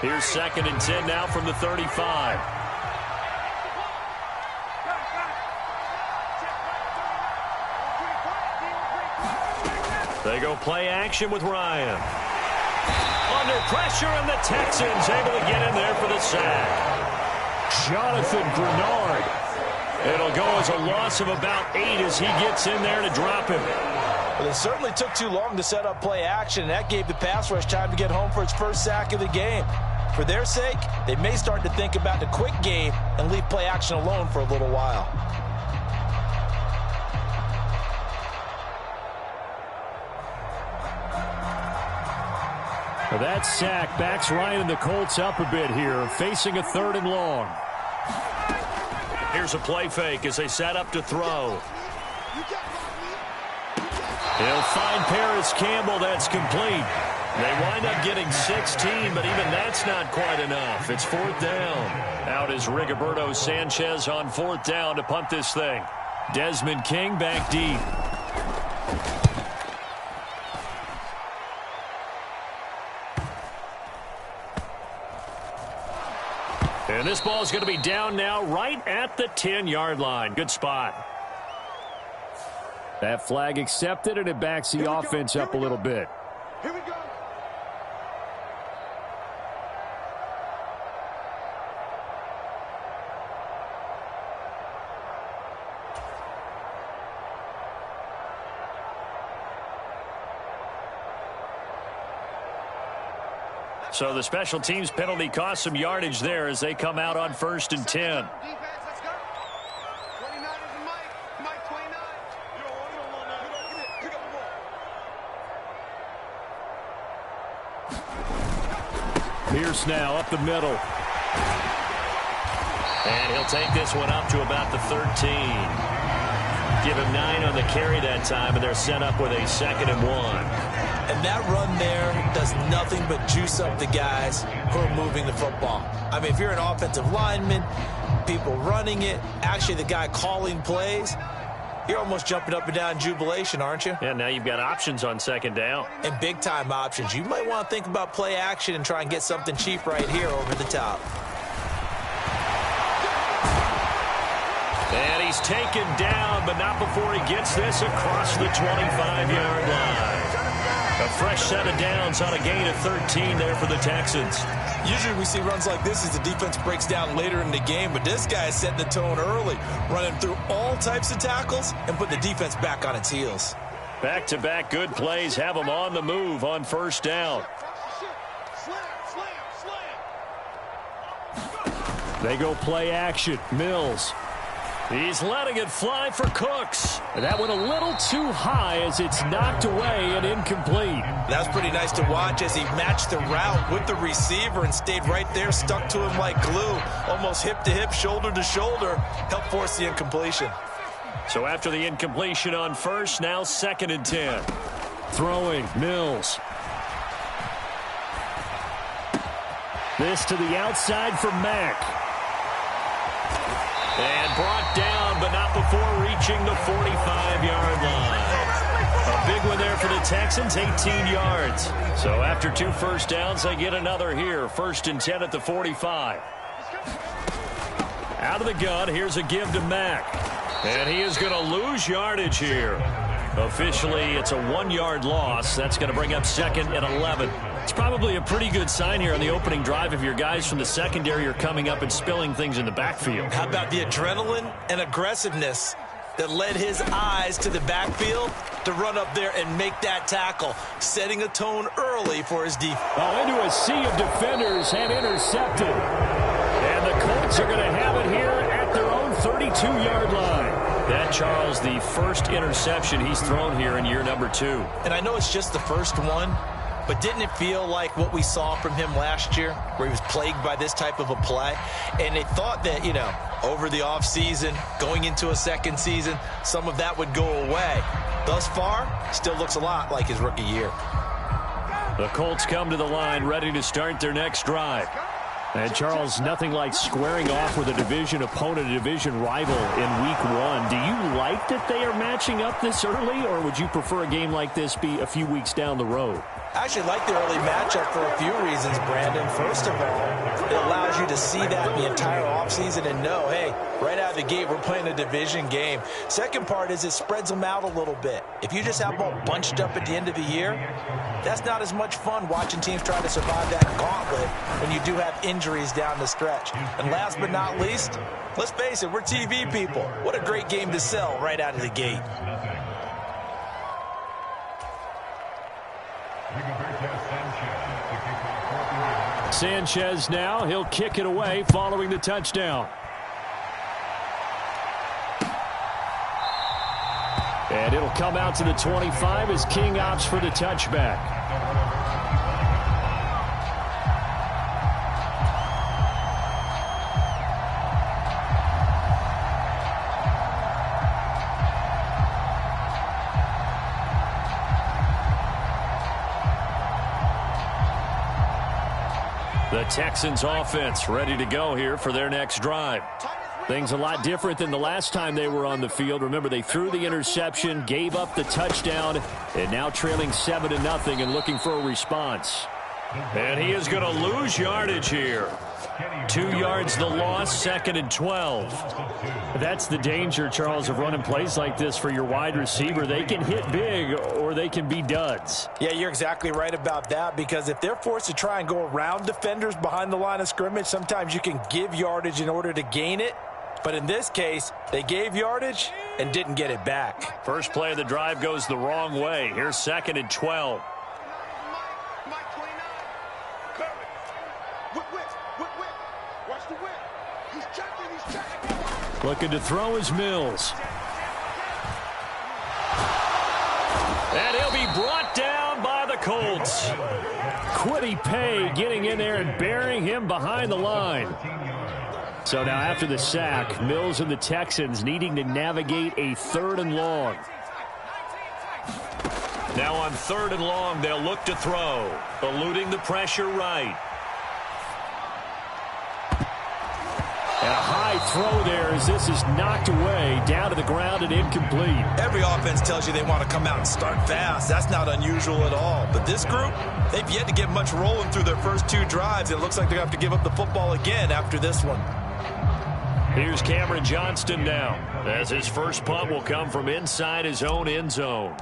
Here's 2nd and 10 now from the 35. They go play action with Ryan. Under pressure, and the Texans able to get in there for the sack. Jonathan Grenard. It'll go as a loss of about 8 as he gets in there to drop him. Well, it certainly took too long to set up play action, and that gave the pass rush time to get home for its first sack of the game. For their sake, they may start to think about the quick game and leave play action alone for a little while. Well, that sack backs Ryan and the Colts up a bit here, facing a 3rd and long. Here's a play fake as they set up to throw. He'll find Paris Campbell. That's complete. They wind up getting 16, but even that's not quite enough. It's 4th down. Out is Rigoberto Sanchez on 4th down to punt this thing. Desmond King back deep. And this ball is going to be down now right at the 10-yard line. Good spot. That flag accepted, and it backs the offense up a little bit. Here we go. So the special teams penalty cost some yardage there as they come out on 1st and 10. Pierce now up the middle. And he'll take this one up to about the 13. Give him 9 on the carry that time, and they're set up with a 2nd and 1. And that run there does nothing but juice up the guys who are moving the football. I mean, if you're an offensive lineman, people running it, actually the guy calling plays, you're almost jumping up and down in jubilation, aren't you? Yeah, now you've got options on 2nd down. And big-time options. You might want to think about play action and try and get something cheap right here over the top. And he's taken down, but not before he gets this across the 25-yard line. A fresh set of downs on a gain of 13 there for the Texans. Usually we see runs like this as the defense breaks down later in the game, but this guy is setting the tone early, running through all types of tackles and putting the defense back on its heels. Back-to-back good plays have them on the move on 1st down. They go play action. Mills. He's letting it fly for Cooks. And that went a little too high as it's knocked away and incomplete. That's pretty nice to watch as he matched the route with the receiver and stayed right there, stuck to him like glue, almost hip to hip, shoulder to shoulder, helped force the incompletion. So after the incompletion on 1st, now 2nd and 10. Throwing, Mills. This to the outside for Mack. And brought down, but not before reaching the 45-yard line. A big one there for the Texans, 18 yards. So after 2 first downs, they get another here. 1st and 10 at the 45. Out of the gun, here's a give to Mack. And he is going to lose yardage here. Officially, it's a 1-yard loss. That's going to bring up 2nd and 11. It's probably a pretty good sign here on the opening drive if your guys from the secondary are coming up and spilling things in the backfield. How about the adrenaline and aggressiveness that led his eyes to the backfield to run up there and make that tackle, setting a tone early for his defense. Oh, into a sea of defenders and intercepted. And the Colts are going to have it here at their own 32-yard line. That, Charles, the first interception he's thrown here in year number 2. And I know it's just the first one, but didn't it feel like what we saw from him last year, where he was plagued by this type of a play? And they thought that, you know, over the offseason, going into a second season, some of that would go away. Thus far, still looks a lot like his rookie year. The Colts come to the line ready to start their next drive. And, Charles, nothing like squaring off with a division opponent, a division rival in Week 1. Do you like that they are matching up this early, or would you prefer a game like this be a few weeks down the road? I actually like the early matchup for a few reasons, Brandon. First of all, it allows you to see that the entire offseason and know, hey, right out of the gate, we're playing a division game. Second part is it spreads them out a little bit. If you just have them all bunched up at the end of the year, that's not as much fun watching teams try to survive that gauntlet when you do have injuries down the stretch. And last but not least, let's face it, we're TV people. What a great game to sell right out of the gate. Sanchez now, he'll kick it away following the touchdown. And it'll come out to the 25 as King opts for the touchback. The Texans offense ready to go here for their next drive. Things a lot different than the last time they were on the field. Remember, they threw the interception, gave up the touchdown, and now trailing 7-0 and looking for a response. And he is going to lose yardage here. 2 yards the loss, 2nd and 12. That's the danger, Charles, of running plays like this for your wide receiver. They can hit big or they can be duds. Yeah, you're exactly right about that, because if they're forced to try and go around defenders behind the line of scrimmage, sometimes you can give yardage in order to gain it. But in this case, they gave yardage and didn't get it back. First play of the drive goes the wrong way. Here's 2nd and 12. Looking to throw is Mills. And he'll be brought down by the Colts. Quiddy Pay getting in there and burying him behind the line. So now after the sack, Mills and the Texans needing to navigate a 3rd and long. Now on 3rd and long, they'll look to throw, eluding the pressure right. And a high throw there as this is knocked away, down to the ground and incomplete. Every offense tells you they want to come out and start fast. That's not unusual at all. But this group, they've yet to get much rolling through their first 2 drives. It looks like they're going to have to give up the football again after this one. Here's Cameron Johnston now, as his first punt will come from inside his own end zone.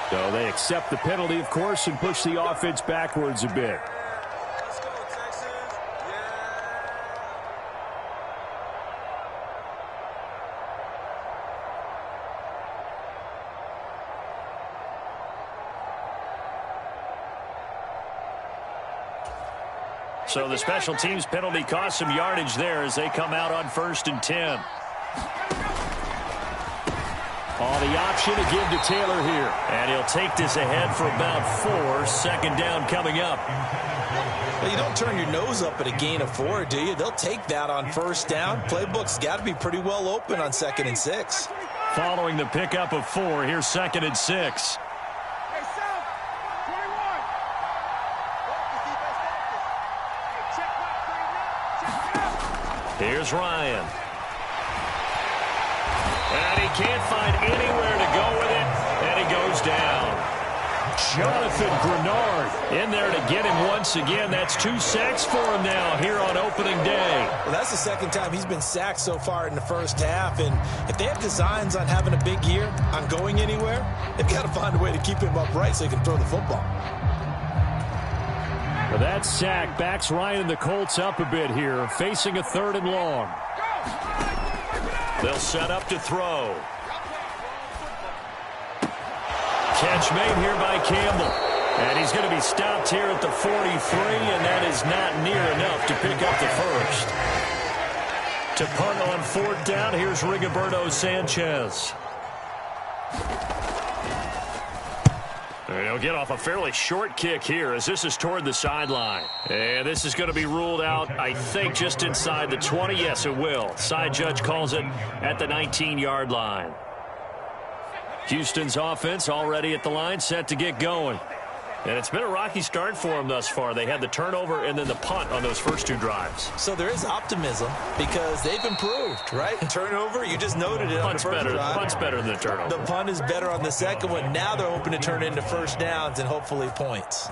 So they accept the penalty, of course, and push the offense backwards a bit. Let's go, Texans. So the special teams penalty cost some yardage there as they come out on 1st and 10. The option to give to Taylor here. And he'll take this ahead for about 4. 2nd down coming up. Well, you don't turn your nose up at a gain of 4, do you? They'll take that on 1st down. Playbook's got to be pretty well open on 2nd and 6. Following the pickup of 4, here's 2nd and 6. Hey, South, 21. Here's Ryan. And he can't find anywhere to go with it, and he goes down. Jonathan Grenard in there to get him once again. That's 2 sacks for him now here on opening day. Well, that's the 2nd time he's been sacked so far in the first half, and if they have designs on having a big year, on going anywhere, they've got to find a way to keep him upright so he can throw the football. Well, that sack backs Ryan and the Colts up a bit here, facing a 3rd and long. They'll set up to throw. Catch made here by Campbell. And he's going to be stopped here at the 43, and that is not near enough to pick up the first. To punt on 4th down, here's Rigoberto Sanchez. And he'll get off a fairly short kick here as this is toward the sideline. And this is going to be ruled out, I think, just inside the 20. Yes, it will. Side judge calls it at the 19-yard line. Houston's offense already at the line, set to get going. And it's been a rocky start for them thus far. They had the turnover and then the punt on those first two drives. So there is optimism because they've improved, right? Turnover, you just noted it on the first drive. Punt's better than the turnover. The punt is better on the second one. Now they're hoping to turn into first downs and hopefully points.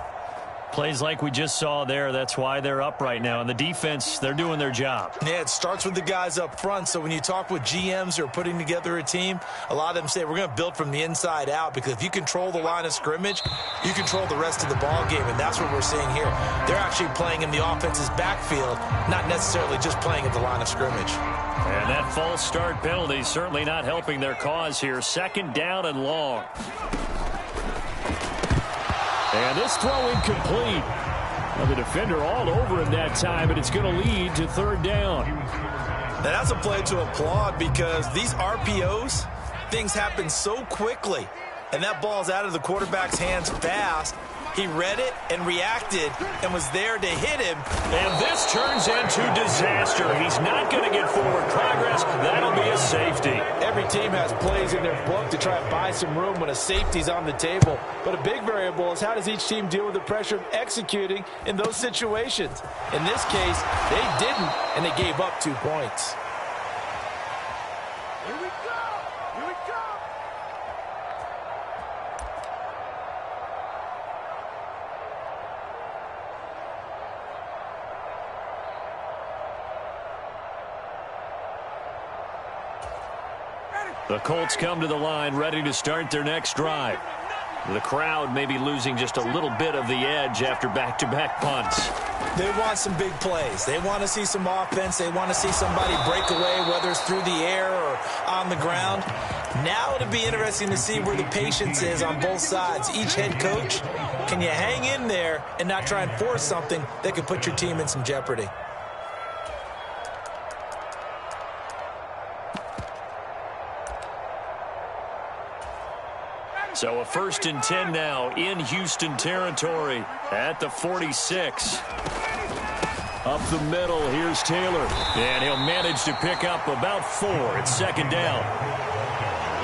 Plays like we just saw there, that's why they're up right now. And the defense, they're doing their job. Yeah, it starts with the guys up front. So when you talk with GMs who are putting together a team, a lot of them say we're going to build from the inside out, because if you control the line of scrimmage, you control the rest of the ball game, and that's what we're seeing here. They're actually playing in the offense's backfield, not necessarily just playing at the line of scrimmage. And that false start penalty certainly not helping their cause here. Second down and long. And this throw incomplete. Well, the defender all over him that time, and it's going to lead to third down. Now, that's a play to applaud, because these RPOs, things happen so quickly, and that ball's out of the quarterback's hands fast. He read it and reacted and was there to hit him. And this turns into disaster. He's not going to get forward progress. That'll be a safety. Every team has plays in their book to try and buy some room when a safety's on the table. But a big variable is how does each team deal with the pressure of executing in those situations. In this case, they didn't, and they gave up 2 points. Here we go! Here we go! The Colts come to the line ready to start their next drive. The crowd may be losing just a little bit of the edge after back-to-back punts. They want some big plays. They want to see some offense. They want to see somebody break away, whether it's through the air or on the ground. Now it'll be interesting to see where the patience is on both sides. Each head coach, can you hang in there and not try and force something that could put your team in some jeopardy? So a 1st and 10 now in Houston territory at the 46. Up the middle, here's Taylor. And he'll manage to pick up about 4. It's second down.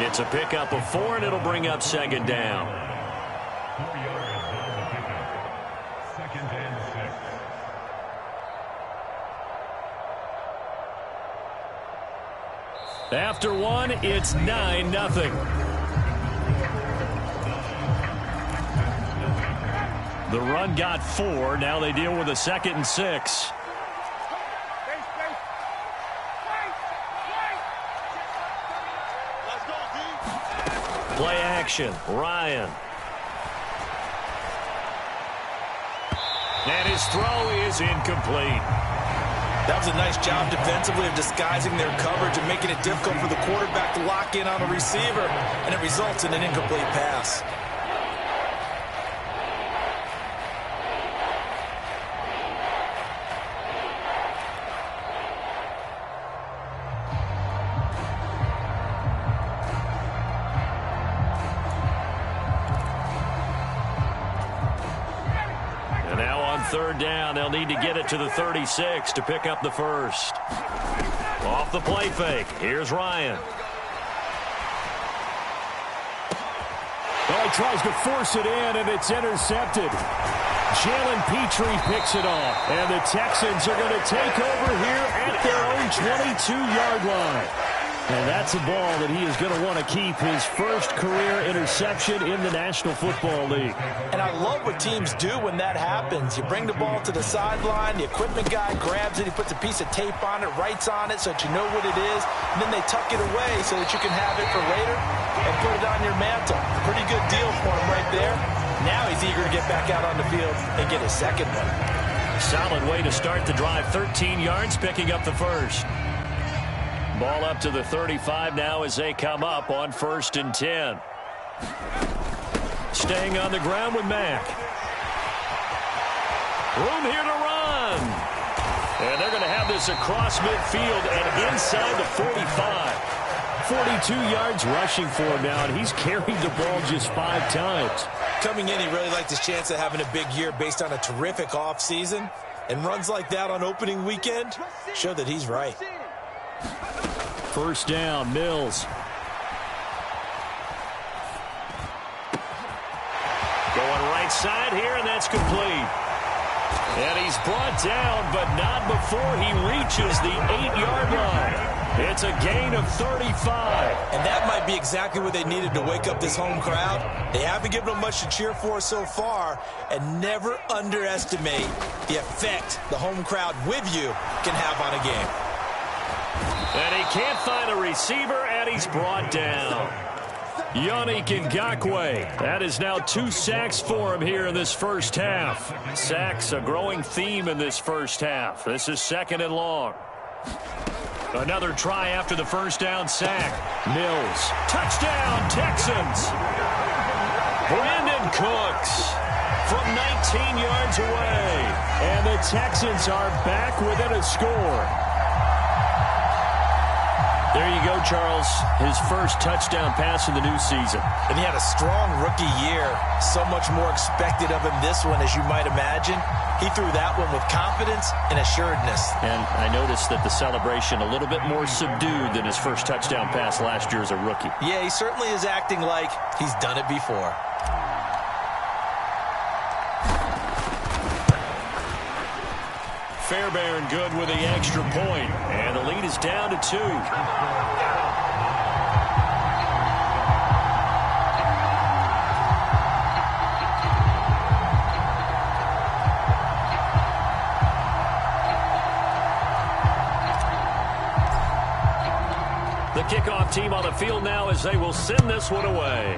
It's a pickup of 4, and it'll bring up second down. Second and 6. After 1, it's 9-0. The run got 4. Now they deal with a 2nd and 6. Play action. Ryan. And his throw is incomplete. That was a nice job defensively of disguising their coverage and making it difficult for the quarterback to lock in on a receiver, and it results in an incomplete pass. Third down, they'll need to get it to the 36 to pick up the first. Off the play fake, here's Ryan. Well, he tries to force it in, and it's intercepted. Jalen Petrie picks it off, and the Texans are going to take over here at their own 22-yard line. And that's a ball that he is going to want to keep, his first career interception in the National Football League. And I love what teams do when that happens. You bring the ball to the sideline, the equipment guy grabs it, he puts a piece of tape on it, writes on it so that you know what it is, and then they tuck it away so that you can have it for later and put it on your mantle. Pretty good deal for him right there. Now he's eager to get back out on the field and get his second one. Solid way to start the drive. 13 yards, picking up the first. Ball up to the 35 now as they come up on 1st and 10. Staying on the ground with Mack. Room here to run. And they're going to have this across midfield and inside the 45. 42 yards rushing for him now, and he's carried the ball just 5 times. Coming in, he really liked his chance of having a big year based on a terrific offseason. And runs like that on opening weekend show that he's right. First down, Mills. Going right right side here, and that's complete. And he's brought down, but not before he reaches the 8-yard line. It's a gain of 35. And that might be exactly what they needed to wake up this home crowd. They haven't given them much to cheer for so far, and never underestimate the effect the home crowd with you can have on a game. And he can't find a receiver, and he's brought down. Yannick Ngakoue. That is now 2 sacks for him here in this first half. Sacks, a growing theme in this first half. This is 2nd and long. Another try after the first down sack. Mills. Touchdown, Texans. Brandon Cooks from 19 yards away. And the Texans are back within a score. There you go, Charles. His first touchdown pass in the new season. And he had a strong rookie year. So much more expected of him this one, as you might imagine. He threw that one with confidence and assuredness. And I noticed that the celebration a little bit more subdued than his first touchdown pass last year as a rookie. Yeah, he certainly is acting like he's done it before. Fairbairn good with the extra point. And the lead is down to 2. The kickoff team on the field now as they will send this one away.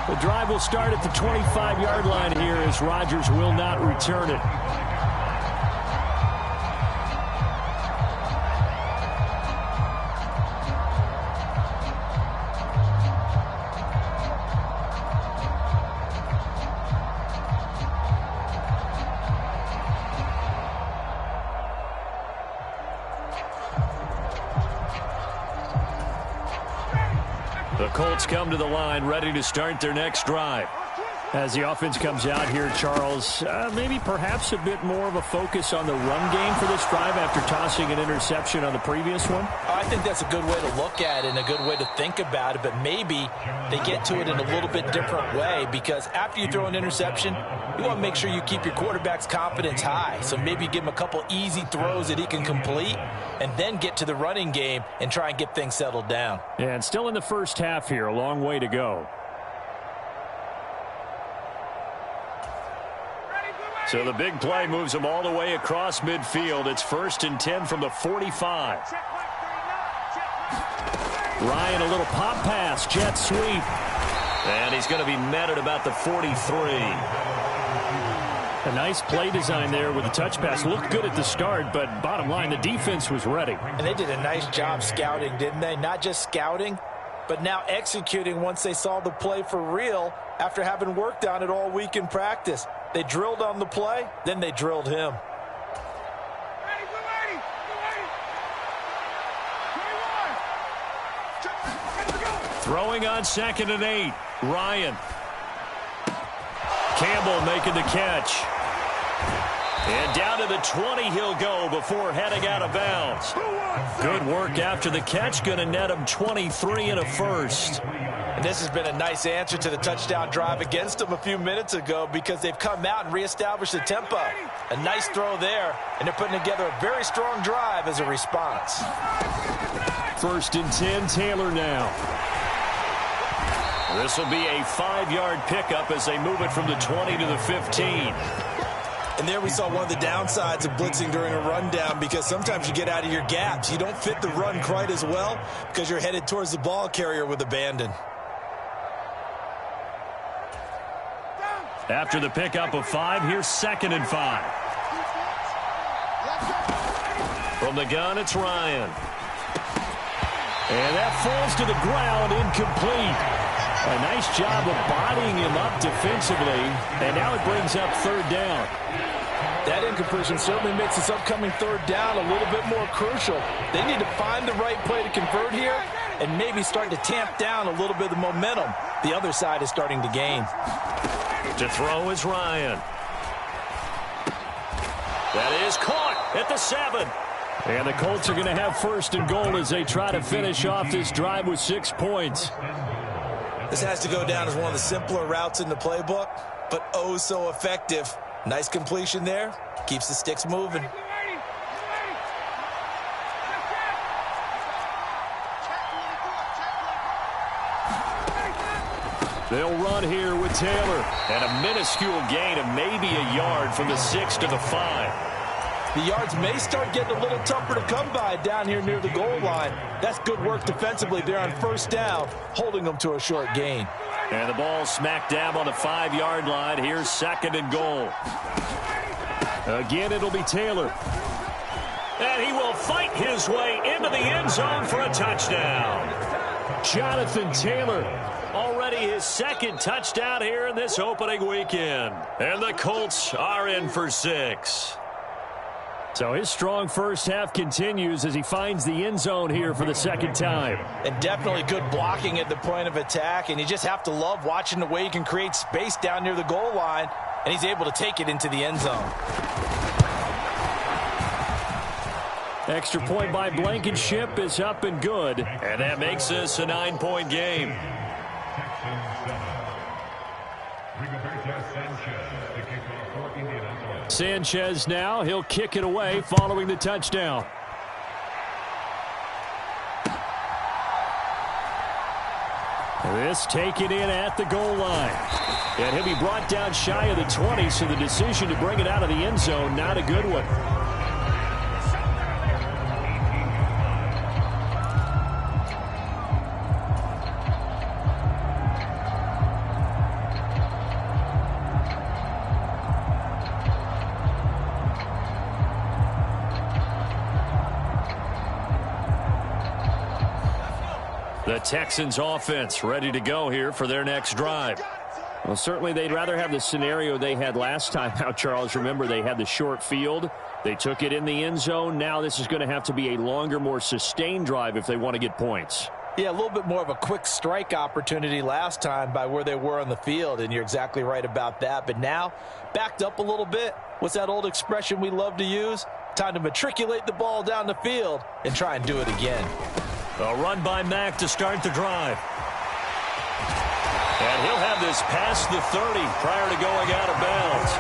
The drive will start at the 25-yard line here as Rodgers will not return it. The Colts come to the line ready to start their next drive. As the offense comes out here, Charles, maybe perhaps a bit more of a focus on the run game for this drive after tossing an interception on the previous one? I think that's a good way to look at it and a good way to think about it, but maybe they get to it in a little bit different way, because after you throw an interception, you want to make sure you keep your quarterback's confidence high. So maybe give him a couple easy throws that he can complete and then get to the running game and try and get things settled down. And still in the first half here, a long way to go. So the big play moves them all the way across midfield. It's 1st and 10 from the 45. Ryan, a little pop pass, jet sweep. And he's going to be met at about the 43. A nice play design there with the touch pass. Looked good at the start, but bottom line, the defense was ready. And they did a nice job scouting, didn't they? Not just scouting, but now executing once they saw the play for real after having worked on it all week in practice. They drilled on the play, then they drilled him. Throwing on 2nd and 8. Ryan. Campbell making the catch. And down to the 20 he'll go before heading out of bounds. Good work after the catch. Going to net him 23 and a first. And this has been a nice answer to the touchdown drive against them a few minutes ago, because they've come out and reestablished the tempo. A nice throw there, and they're putting together a very strong drive as a response. 1st and 10, Taylor now. This will be a 5-yard pickup as they move it from the 20 to the 15. And there we saw one of the downsides of blitzing during a rundown, because sometimes you get out of your gaps. You don't fit the run quite as well because you're headed towards the ball carrier with abandon. After the pickup of 5, here's 2nd and 5. From the gun, it's Ryan. And that falls to the ground, incomplete. A nice job of bodying him up defensively, and now it brings up 3rd down. That incompletion certainly makes this upcoming 3rd down a little bit more crucial. They need to find the right play to convert here and maybe start to tamp down a little bit of the momentum the other side is starting to gain. To throw is Ryan. That is caught at the 7. And the Colts are going to have first and goal as they try to finish off this drive with 6 points. This has to go down as one of the simpler routes in the playbook, but oh so effective. Nice completion there. Keeps the sticks moving. They'll run here with Taylor. And a minuscule gain of maybe a yard from the 6 to the 5. The yards may start getting a little tougher to come by down here near the goal line. That's good work defensively there on first down, holding them to a short gain. And the ball smack dab on the 5-yard line. Here's second and goal. Again, it'll be Taylor. And he will fight his way into the end zone for a touchdown. Jonathan Taylor. Already his second touchdown here in this opening weekend. And the Colts are in for 6. So his strong first half continues as he finds the end zone here for the second time. And definitely good blocking at the point of attack. And you just have to love watching the way he can create space down near the goal line. And he's able to take it into the end zone. Extra point by Blankenship is up and good. And that makes this a 9-point game. Sanchez now, he'll kick it away following the touchdown. This taken in at the goal line. And he'll be brought down shy of the 20, so the decision to bring it out of the end zone, not a good one. The Texans offense ready to go here for their next drive. Well, certainly they'd rather have the scenario they had last time out, Charles. Remember, they had the short field. They took it in the end zone. Now this is going to have to be a longer, more sustained drive if they want to get points. Yeah, a little bit more of a quick strike opportunity last time by where they were on the field, and you're exactly right about that. But now, backed up a little bit. What's that old expression we love to use? Time to matriculate the ball down the field and try and do it again. A run by Mack to start the drive. And he'll have this past the 30 prior to going out of bounds.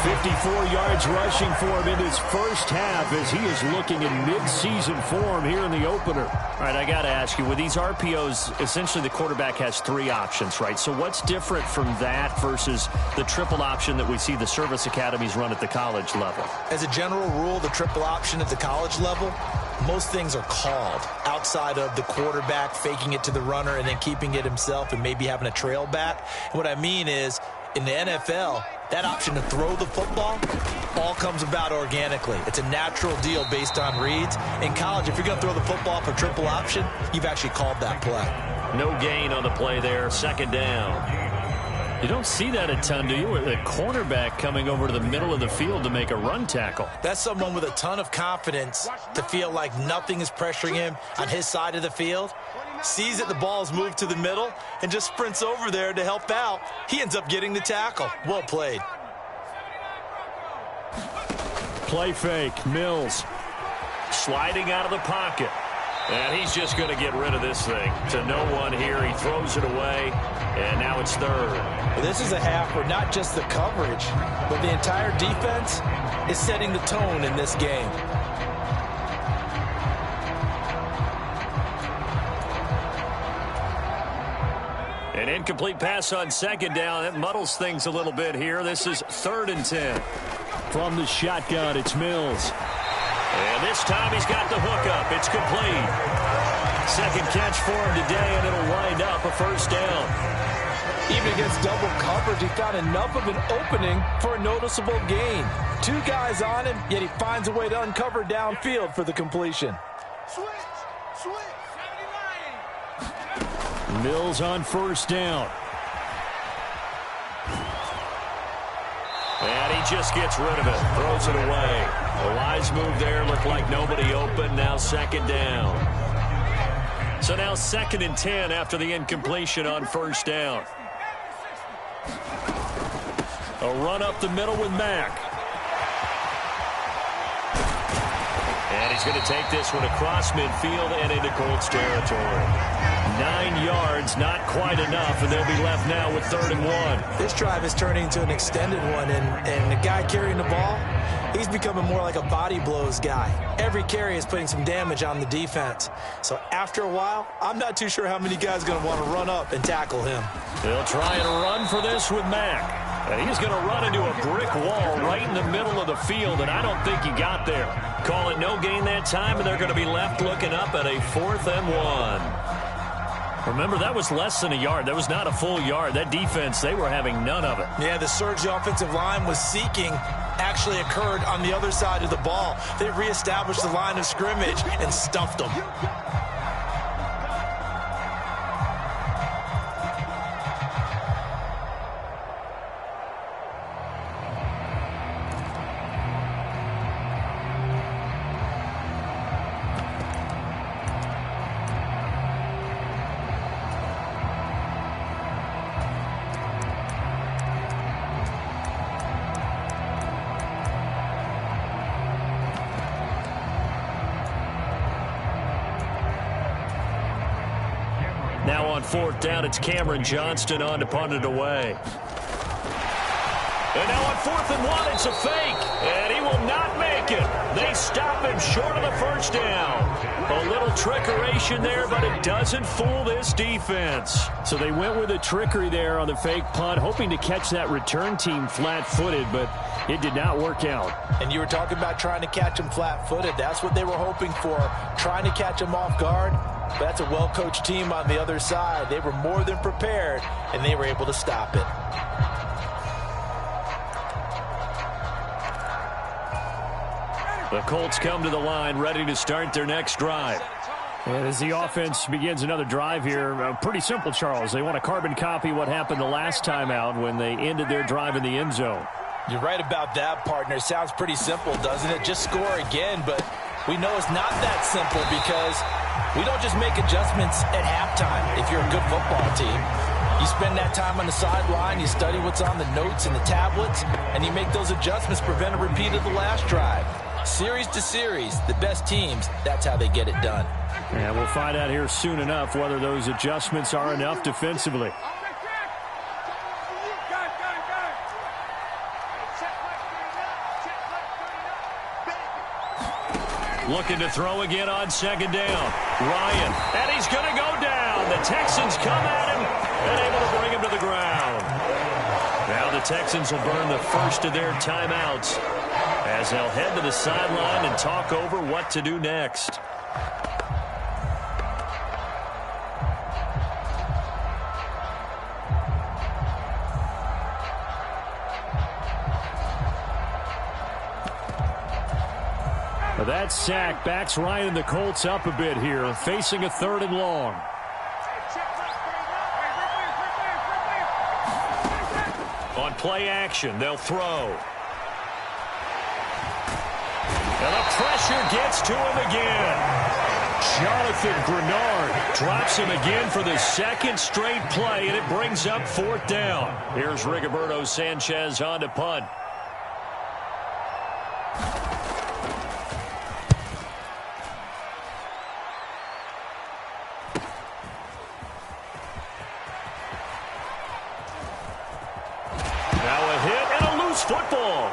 54 yards rushing for him in his first half as he is looking in mid-season form here in the opener. All right, I got to ask you, with these RPOs, essentially the quarterback has 3 options, right? So what's different from that versus the triple option that we see the service academies run at the college level? As a general rule, the triple option at the college level, most things are called outside of the quarterback faking it to the runner and then keeping it himself and maybe having a trail back. And what I mean is, in the NFL, that option to throw the football all comes about organically. It's a natural deal based on reads. In college, if you're going to throw the football for triple option, you've actually called that play. No gain on the play there, second down. You don't see that a ton, do you? With a cornerback coming over to the middle of the field to make a run tackle. That's someone with a ton of confidence to feel like nothing is pressuring him on his side of the field. Sees that the ball's moved to the middle and just sprints over there to help out. He ends up getting the tackle. Well played. Play fake. Mills Sliding out of the pocket. And he's just going to get rid of this thing. To no one here. He throws it away. And now it's third. Well, this is a half where not just the coverage, but the entire defense is setting the tone in this game. An incomplete pass on second down. That muddles things a little bit here. This is 3rd and 10. from the shotgun. It's Mills. And this time he's got the hookup. It's complete. Second catch for him today, and it'll wind up a first down. Even against double coverage, he found enough of an opening for a noticeable gain. 2 guys on him, yet he finds a way to uncover downfield for the completion. Mills on first down. And he just gets rid of it, throws it away. A wise move there, looked like nobody open, now second down. So now 2nd and 10 after the incompletion on first down. A run up the middle with Mack. And And he's going to take this one across midfield and into Colts territory. 9 yards, not quite enough, and they'll be left now with 3rd and 1. This drive is turning into an extended one, and the guy carrying the ball, he's becoming more like a body blows guy. Every carry is putting some damage on the defense. So after a while, I'm not too sure how many guys are going to want to run up and tackle him. They'll try and run for this with Mack. And he's going to run into a brick wall right in the middle of the field, and I don't think he got there. Call it no gain that time, and they're going to be left looking up at a 4th and 1. Remember, that was less than a yard. That was not a full yard. That defense, they were having none of it. Yeah, the surge the offensive line was seeking actually occurred on the other side of the ball. They reestablished the line of scrimmage and stuffed them. Now on 4th down, it's Cameron Johnston on to punt it away. And now on 4th and 1, it's a fake. And he will not make it. They stop him short of the 1st down. A little trickeration there, but it doesn't fool this defense. So they went with a trickery there on the fake punt, hoping to catch that return team flat-footed, but it did not work out. And you were talking about trying to catch him flat-footed. That's what they were hoping for, trying to catch him off guard. But that's a well-coached team on the other side. They were more than prepared, and they were able to stop it. The Colts come to the line, ready to start their next drive. And as the offense begins another drive here, pretty simple, Charles. They want to carbon copy what happened the last time out when they ended their drive in the end zone. You're right about that, partner. Sounds pretty simple, doesn't it? Just score again, but we know it's not that simple because we don't just make adjustments at halftime if you're a good football team. You spend that time on the sideline, you study what's on the notes and the tablets, and you make those adjustments, prevent a repeat of the last drive. Series to series, the best teams, that's how they get it done. And we'll find out here soon enough whether those adjustments are enough defensively. Looking to throw again on 2nd down. Ryan, and he's going to go down. The Texans come at him and able to bring him to the ground. Now the Texans will burn the first of their timeouts as they'll head to the sideline and talk over what to do next. That sack backs Ryan and the Colts up a bit here, facing a 3rd and long. On play action, they'll throw. And the pressure gets to him again. Jonathan Grenard drops him again for the 2nd straight play, and it brings up 4th down. Here's Rigoberto Sanchez on to punt. Football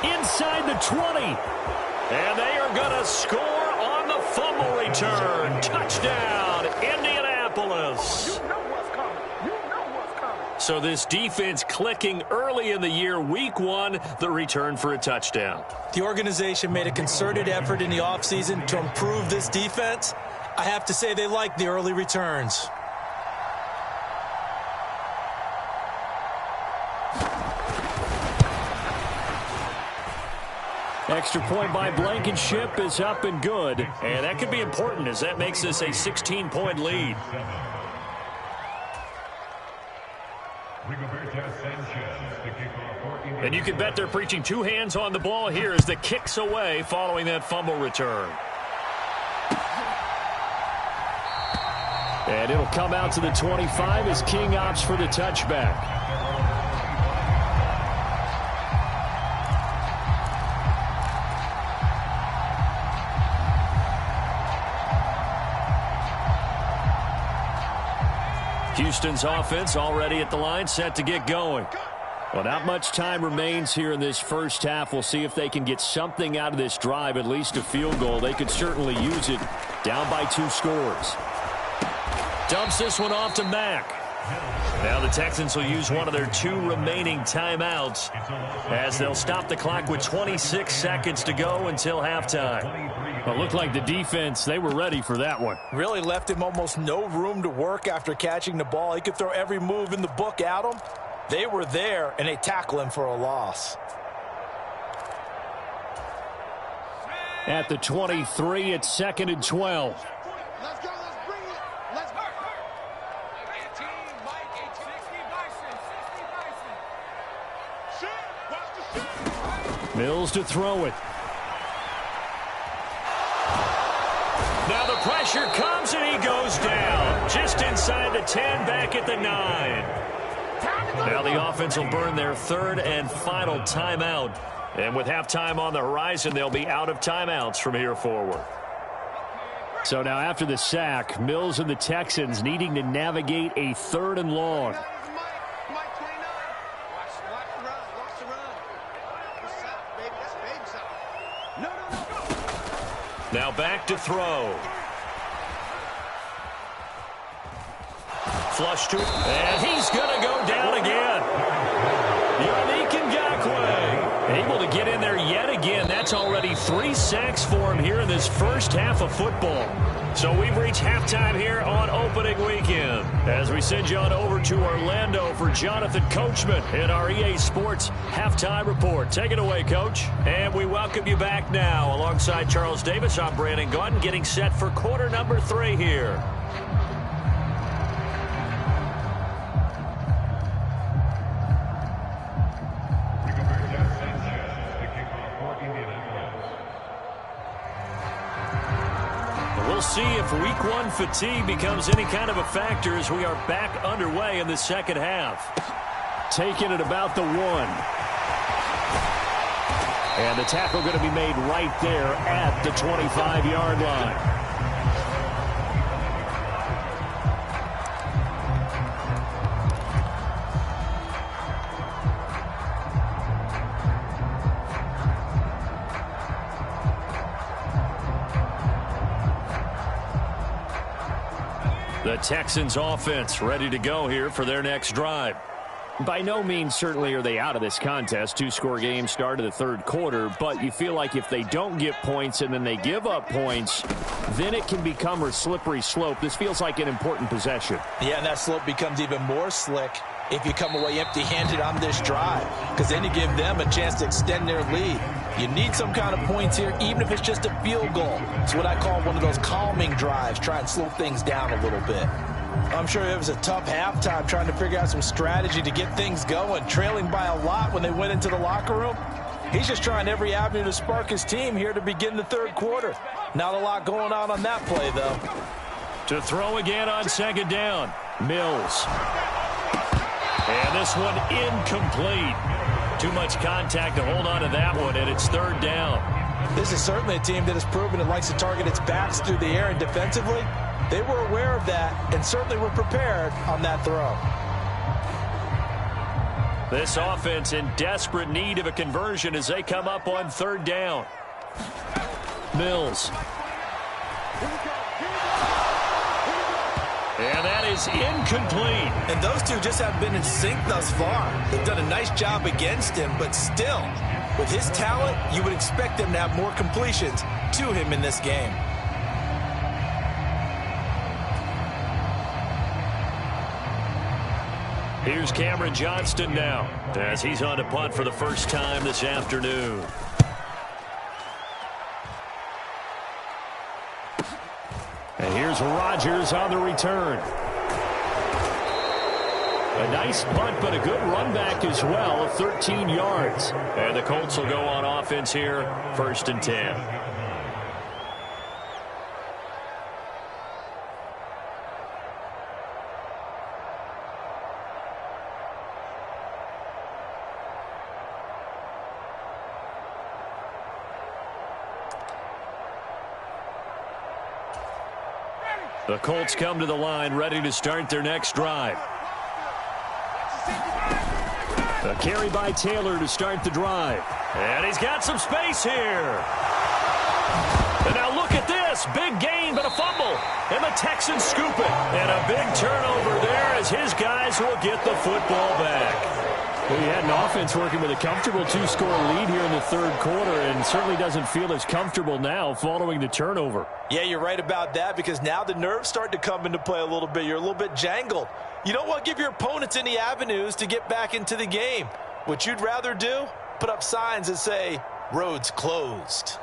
inside the 20, and they are going to score on the fumble return. Touchdown, Indianapolis. You know what's coming. You know what's coming. So this defense clicking early in the year, week 1, the return for a touchdown. The organization made a concerted effort in the offseason to improve this defense. I have to say they like the early returns. Extra point by Blankenship is up and good. And that could be important as that makes this a 16-point lead. And you can bet they're preaching 2 hands on the ball here as the kick's away following that fumble return. And it'll come out to the 25 as King opts for the touchback. Houston's offense already at the line, set to get going. Well, not much time remains here in this first half. We'll see if they can get something out of this drive, at least a field goal. They could certainly use it. Down by 2 scores. Dumps this one off to Mack. Now the Texans will use one of their 2 remaining timeouts as they'll stop the clock with 26 seconds to go until halftime. Well, it looked like the defense, they were ready for that one. Really left him almost no room to work after catching the ball. He could throw every move in the book at him. They were there, and they tackle him for a loss. At the 23, it's 2nd and 12. Let's go. Let's bring it. Let's go. 18, Mike. 60 Bison. Shoot. Watch the shoot. Mills to throw it. Now the pressure comes, and he goes down. Just inside the 10, back at the 9. Now the offense will burn their 3rd and final timeout. And with halftime on the horizon, they'll be out of timeouts from here forward. So now after the sack, Mills and the Texans needing to navigate a 3rd and long. Mike 29. Watch the run. Watch the run. That's out, baby. That's baby side. No. Now back to throw. Flush to it, and he's going to go down again. Yannick Ngakoue able to get in there yet again. That's already 3 sacks for him here in this first half of football. So we've reached halftime here on opening weekend as we send you on over to Orlando for Jonathan Coachman in our EA Sports Halftime Report. Take it away, Coach. And we welcome you back now. Alongside Charles Davis, I'm Brandon Gaudin, getting set for quarter number 3 here. We'll see if week 1 fatigue becomes any kind of a factor as we are back underway in the second half. Taking it about the 1. And the tackle going to be made right there at the 25-yard line. The Texans offense ready to go here for their next drive. By no means certainly are they out of this contest. 2-score game start of the 3rd quarter, but you feel like if they don't get points and then they give up points, then it can become a slippery slope. This feels like an important possession. Yeah, and that slope becomes even more slick if you come away empty-handed on this drive, because then you give them a chance to extend their lead. You need some kind of points here, even if it's just a field goal. It's what I call one of those calming drives, try and slow things down a little bit. I'm sure it was a tough halftime trying to figure out some strategy to get things going, trailing by a lot when they went into the locker room. He's just trying every avenue to spark his team here to begin the 3rd quarter. Not a lot going on that play, though. To throw again on 2nd down. Mills. And this one incomplete. Too much contact to hold on to that one, and it's 3rd down. This is certainly a team that has proven it likes to target its backs through the air and defensively. They were aware of that and certainly were prepared on that throw. This offense in desperate need of a conversion as they come up on 3rd down. Mills. And that is incomplete. And those two just haven't been in sync thus far. They've done a nice job against him, but still, with his talent, you would expect them to have more completions to him in this game. Here's Cameron Johnston now as he's on to punt for the first time this afternoon. And here's Rodgers on the return. A nice punt, but a good run back as well of 13 yards. And the Colts will go on offense here, 1st and 10. The Colts come to the line ready to start their next drive. A carry by Taylor to start the drive. And he's got some space here. And now look at this. Big gain, but a fumble. And the Texans scoop it. And a big turnover there as his guys will get the football back. Well, he had an offense working with a comfortable 2-score lead here in the third quarter and certainly doesn't feel as comfortable now following the turnover. Yeah, you're right about that because now the nerves start to come into play a little bit. You're a little bit jangled. You don't want to give your opponents any avenues to get back into the game. What you'd rather do, put up signs that say, roads closed.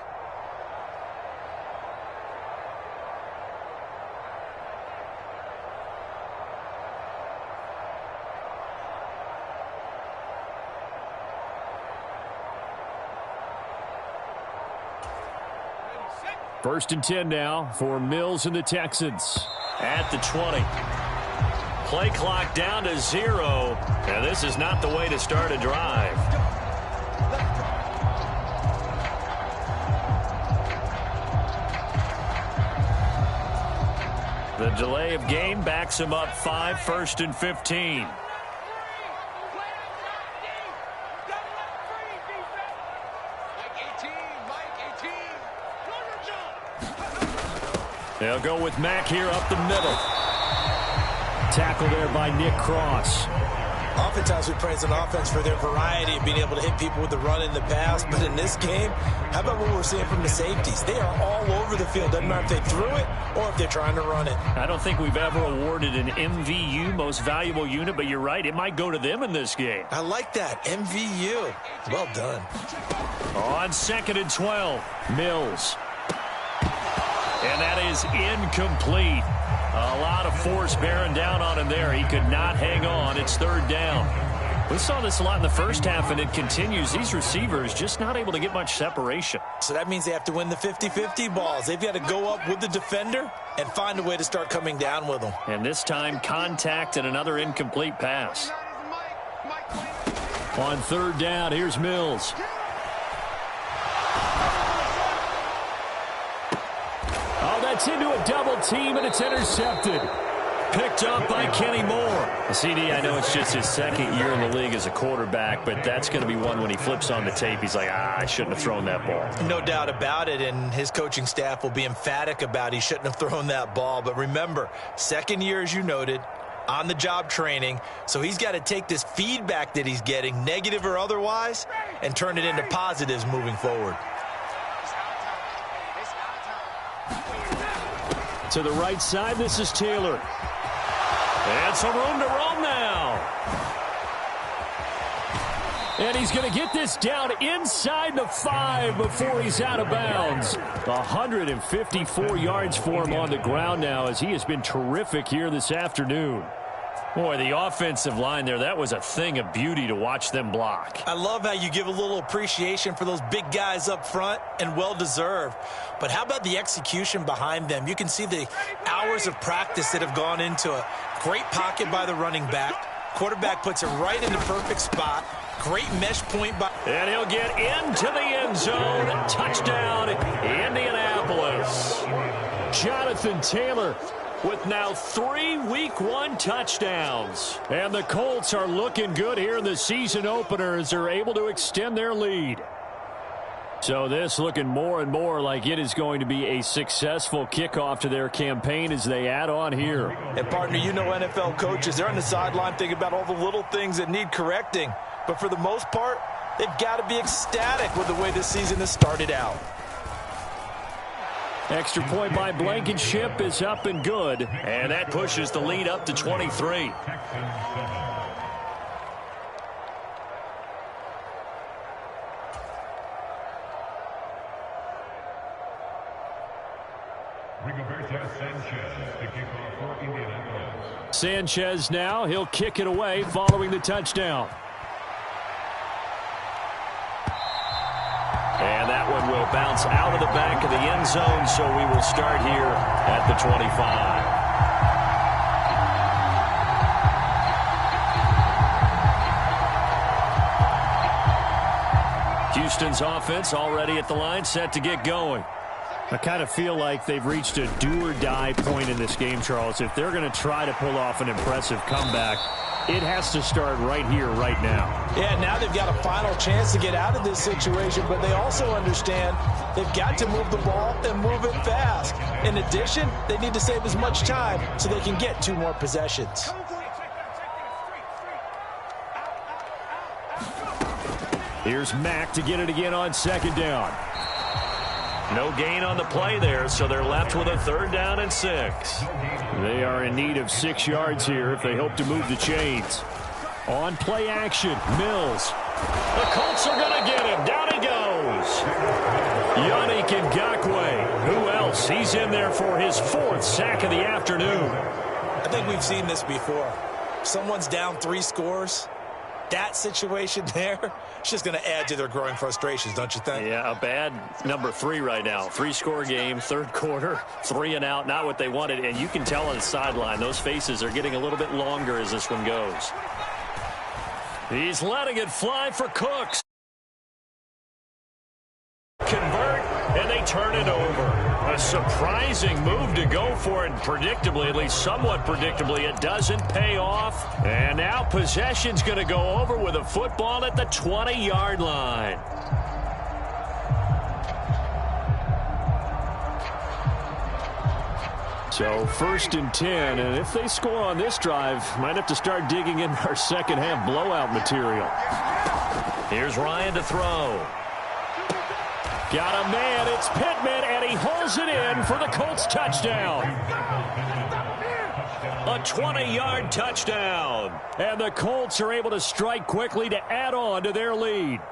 First and 10 now for Mills and the Texans. At the 20. Play clock down to 0. And this is not the way to start a drive. The delay of game backs him up 5, 1st and 15. They'll go with Mack here up the middle. Tackle there by Nick Cross. Oftentimes we praise an offense for their variety of being able to hit people with the run in the pass. But in this game, how about what we're seeing from the safeties? They are all over the field. Doesn't matter if they threw it or if they're trying to run it. I don't think we've ever awarded an MVU, most valuable unit, but you're right. It might go to them in this game. I like that. MVU. Well done. On 2nd and 12, Mills. And that is incomplete. A lot of force bearing down on him there. He could not hang on. It's 3rd down. We saw this a lot in the first half, and it continues. These receivers just not able to get much separation. So that means they have to win the 50-50 balls. They've got to go up with the defender and find a way to start coming down with them. And this time, contact and another incomplete pass. On 3rd down, here's Mills. That's into a double team, and it's intercepted. Picked up by Kenny Moore. CD, I know it's just his 2nd year in the league as a quarterback, but that's going to be one when he flips on the tape. He's like, I shouldn't have thrown that ball. No doubt about it, and his coaching staff will be emphatic about he shouldn't have thrown that ball. But remember, 2nd year, as you noted, on-the-job training, so he's got to take this feedback that he's getting, negative or otherwise, and turn it into positives moving forward. To the right side, this is Taylor. And some room to roam now. And he's going to get this down inside the 5 before he's out of bounds. 154 yards for him on the ground now as he has been terrific here this afternoon. Boy, the offensive line there, that was a thing of beauty to watch them block. I love how you give a little appreciation for those big guys up front, and well-deserved. But how about the execution behind them? You can see the hours of practice that have gone into it. Great pocket by the running back. Quarterback puts it right in the perfect spot. Great mesh point by... And he'll get into the end zone. Touchdown, Indianapolis. Jonathan Taylor with now 3 Week 1 touchdowns. And the Colts are looking good here in the season opener as they're able to extend their lead. So this looking more and more like it is going to be a successful kickoff to their campaign as they add on here. And partner, you know NFL coaches, they're on the sideline thinking about all the little things that need correcting. But for the most part, they've got to be ecstatic with the way this season has started out. Extra point by Blankenship is up and good. And that pushes the lead up to 23. Sanchez now, he'll kick it away following the touchdown. And that one will bounce out of the back of the end zone, so we will start here at the 25. Houston's offense already at the line, set to get going. I kind of feel like they've reached a do-or-die point in this game, Charles. If they're going to try to pull off an impressive comeback, it has to start right here, right now. Yeah, now they've got a final chance to get out of this situation, but they also understand they've got to move the ball and move it fast. In addition, they need to save as much time so they can get 2 more possessions. Here's Mack to get it again on 2nd down. No gain on the play there, so they're left with a 3rd down and 6. They are in need of 6 yards here if they hope to move the chains. On play action, Mills. The Colts are going to get him. Down he goes. Yannick Ngakoue. Who else? He's in there for his 4th sack of the afternoon. I think we've seen this before. Someone's down 3 scores. That situation there, it's just going to add to their growing frustrations, don't you think? Yeah, a bad number 3 right now. 3-score game, 3rd quarter, 3 and out, not what they wanted. And you can tell on the sideline, those faces are getting a little bit longer as this one goes. He's letting it fly for Cooks. Convert, and they turn it over. A surprising move to go for it. Predictably, at least somewhat predictably, it doesn't pay off. And now possession's going to go over with a football at the 20-yard line. So 1st and 10, and if they score on this drive, might have to start digging in our second-half blowout material. Here's Ryan to throw. Got a man, it's Pittman, and he holds it in for the Colts touchdown. A 20-yard touchdown. And the Colts are able to strike quickly to add on to their lead.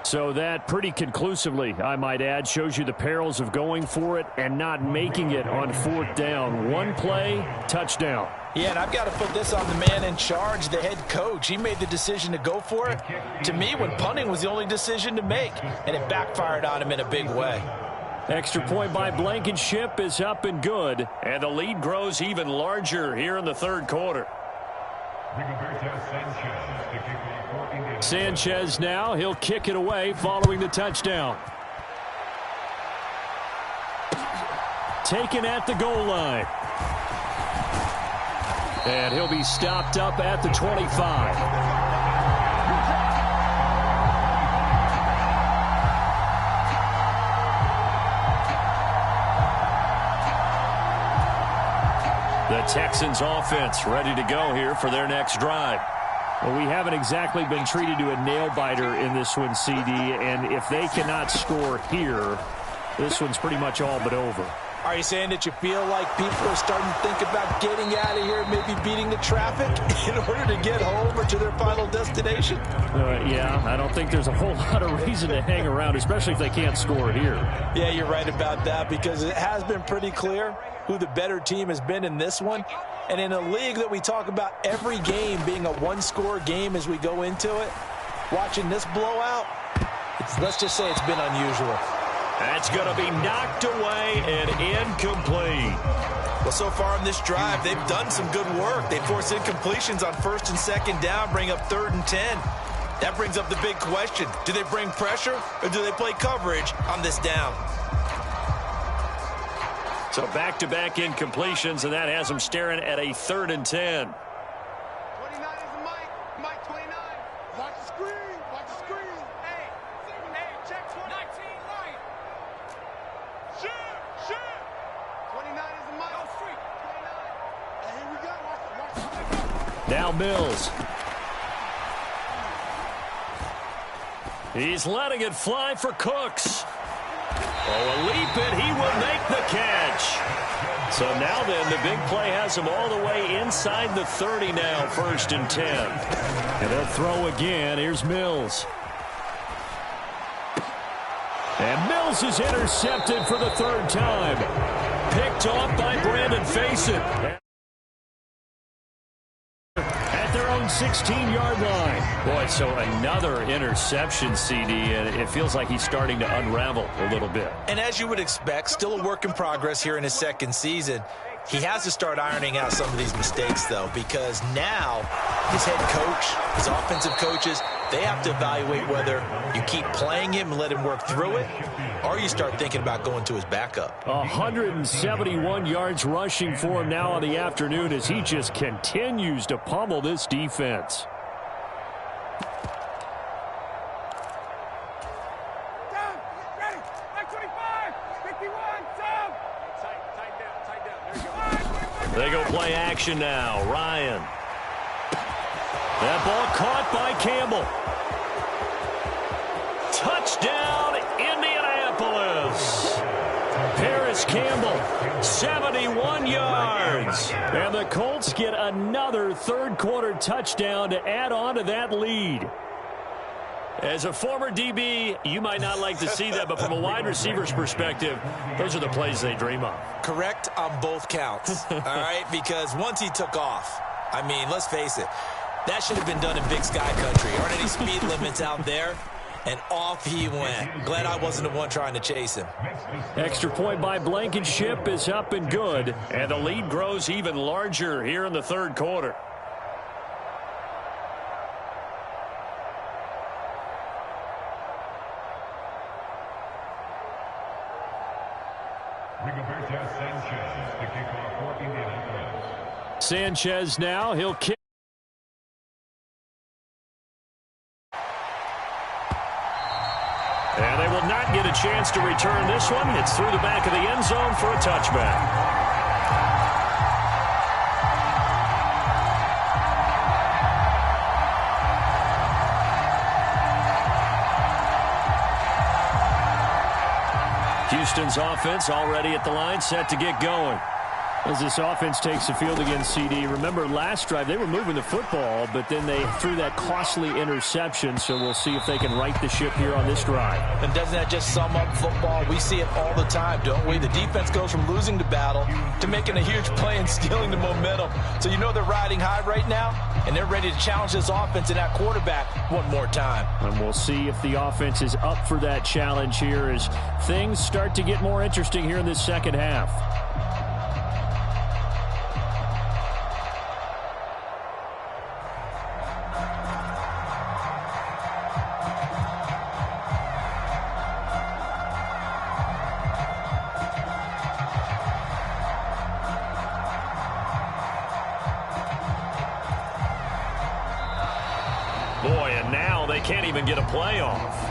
So that pretty conclusively, I might add, shows you the perils of going for it and not making it on 4th down. 1 play, touchdown. Yeah, and I've got to put this on the man in charge, the head coach. He made the decision to go for it. To me, when punting was the only decision to make, and it backfired on him in a big way. Extra point by Blankenship is up and good. And the lead grows even larger here in the 3rd quarter. Sanchez now, he'll kick it away following the touchdown. Taken at the goal line. And he'll be stopped up at the 25. The Texans offense ready to go here for their next drive. Well, we haven't exactly been treated to a nail-biter in this one, CD, and if they cannot score here, this one's pretty much all but over. Are you saying that you feel like people are starting to think about getting out of here, maybe beating the traffic in order to get home or to their final destination? Yeah, I don't think there's a whole lot of reason to hang around, especially if they can't score here. Yeah, you're right about that, because it has been pretty clear who the better team has been in this one. And in a league that we talk about every game being a 1-score game as we go into it, watching this blowout, let's just say it's been unusual. That's going to be knocked away and incomplete. Well, so far on this drive, they've done some good work. They force incompletions on 1st and 2nd down, bring up 3rd and 10. That brings up the big question. Do they bring pressure or do they play coverage on this down? So back-to-back incompletions, and that has them staring at a 3rd and 10. 29 is Mike. Mike 29. Watch the screen. Watch the screen. Hey, check 19 right. Shoot. 29 is the Mike. Go street. 29. Hey, here we go. Watch it. Now Mills. He's letting it fly for Cooks. Oh, a leap, and he will make the catch. So now then, the big play has him all the way inside the 30 now, 1st and 10. And they'll throw again. Here's Mills. And Mills is intercepted for the 3rd time. Picked off by Brandon Faison. At their own 16-yard line. Boy, so another interception, CD, and it feels like he's starting to unravel a little bit. And as you would expect, still a work in progress here in his 2nd season. He has to start ironing out some of these mistakes, though, because now his head coach, his offensive coaches, they have to evaluate whether you keep playing him and let him work through it, or you start thinking about going to his backup. 171 yards rushing for him now on the afternoon as he just continues to pummel this defense. They go play action now. Ryan. That ball caught by Campbell. Touchdown, Indianapolis. Paris Campbell, 71 yards. And the Colts get another third-quarter touchdown to add on to that lead. As a former DB, you might not like to see that, but from a wide receiver's perspective, those are the plays they dream of. Correct on both counts, all right? Because once he took off, I mean, let's face it, that should have been done in Big Sky Country. Aren't any speed limits out there? And off he went. Glad I wasn't the one trying to chase him. Extra point by Blankenship is up and good. And the lead grows even larger here in the third quarter. Sanchez now, he'll kick. And they will not get a chance to return this one. It's through the back of the end zone for a touchback. Houston's offense already at the line, set to get going. As this offense takes the field against CD, remember last drive they were moving the football, but then they threw that costly interception, so we'll see if they can right the ship here on this drive. And doesn't that just sum up football? We see it all the time, don't we? The defense goes from losing the battle to making a huge play and stealing the momentum. So you know they're riding high right now, and they're ready to challenge this offense and that quarterback one more time. And we'll see if the offense is up for that challenge here as things start to get more interesting here in this second half. Boy, and now they can't even get a play off.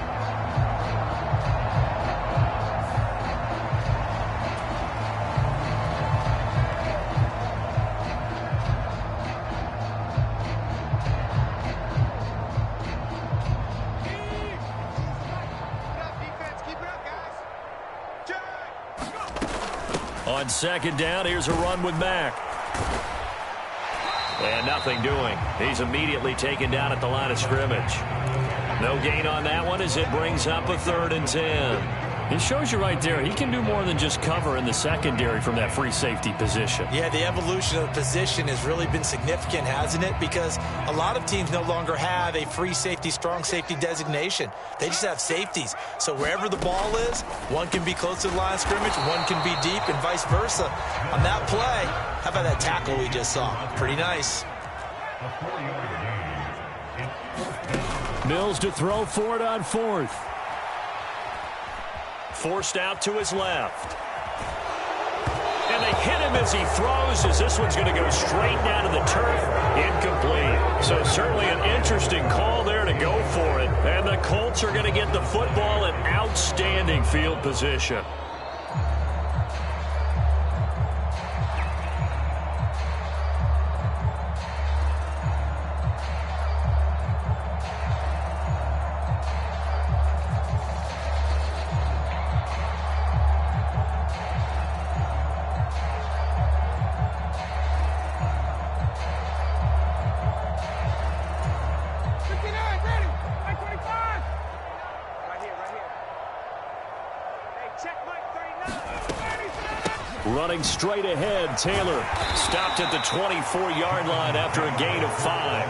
On second down, here's a run with Mack. And nothing doing. He's immediately taken down at the line of scrimmage. No gain on that one as it brings up a 3rd and 10. It shows you right there, he can do more than just cover in the secondary from that free safety position. Yeah, the evolution of the position has really been significant, hasn't it? Because a lot of teams no longer have a free safety, strong safety designation. They just have safeties. So wherever the ball is, one can be close to the line of scrimmage, one can be deep, and vice versa. On that play, how about that tackle we just saw? Pretty nice. Mills to throw for it on 4th. Forced out to his left. And they hit him as he throws, as this one's going to go straight down to the turf. Incomplete. So certainly an interesting call there to go for it. And the Colts are going to get the football in outstanding field position. Running straight ahead, Taylor stopped at the 24-yard line after a gain of 5.